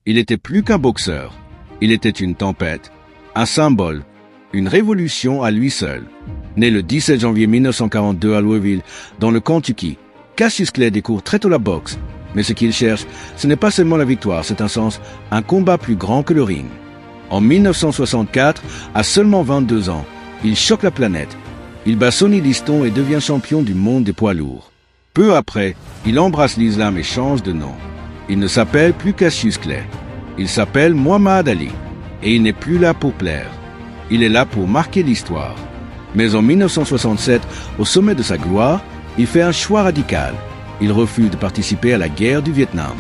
Il était plus qu'un boxeur. Il était une tempête, un symbole, une révolution à lui seul. Né le 17 janvier 1942 à Louisville, dans le Kentucky, Cassius Clay découvre très tôt la boxe. Mais ce qu'il cherche, ce n'est pas seulement la victoire, c'est un combat plus grand que le ring. En 1964, à seulement 22 ans, il choque la planète. Il bat Sonny Liston et devient champion du monde des poids lourds. Peu après, il embrasse l'islam et change de nom. Il ne s'appelle plus Cassius Clay. Il s'appelle Muhammad Ali. Et il n'est plus là pour plaire. Il est là pour marquer l'histoire. Mais en 1967, au sommet de sa gloire, il fait un choix radical. Il refuse de participer à la guerre du Vietnam.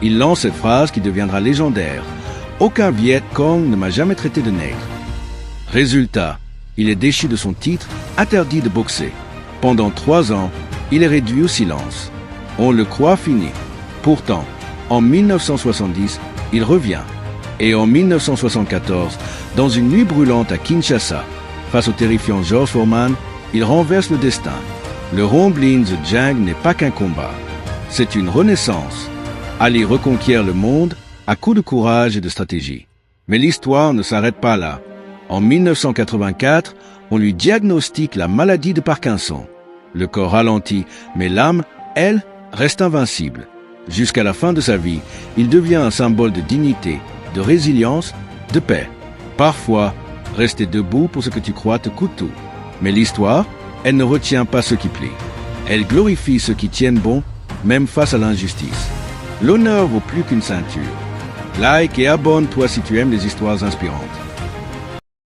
Il lance cette phrase qui deviendra légendaire. « Aucun Viet Cong ne m'a jamais traité de nègre ». Résultat, il est déchu de son titre, interdit de boxer. Pendant 3 ans, il est réduit au silence. On le croit fini. Pourtant, en 1970, il revient. Et en 1974, dans une nuit brûlante à Kinshasa, face au terrifiant George Foreman, il renverse le destin. Le Ronglin The Jang n'est pas qu'un combat. C'est une renaissance. Ali reconquiert le monde à coups de courage et de stratégie. Mais l'histoire ne s'arrête pas là. En 1984, on lui diagnostique la maladie de Parkinson. Le corps ralentit, mais l'âme, elle, reste invincible. Jusqu'à la fin de sa vie, il devient un symbole de dignité, de résilience, de paix. Parfois, rester debout pour ce que tu crois te coûte tout. Mais l'histoire, elle ne retient pas ceux qui plient. Elle glorifie ceux qui tiennent bon, même face à l'injustice. L'honneur vaut plus qu'une ceinture. Like et abonne-toi si tu aimes les histoires inspirantes.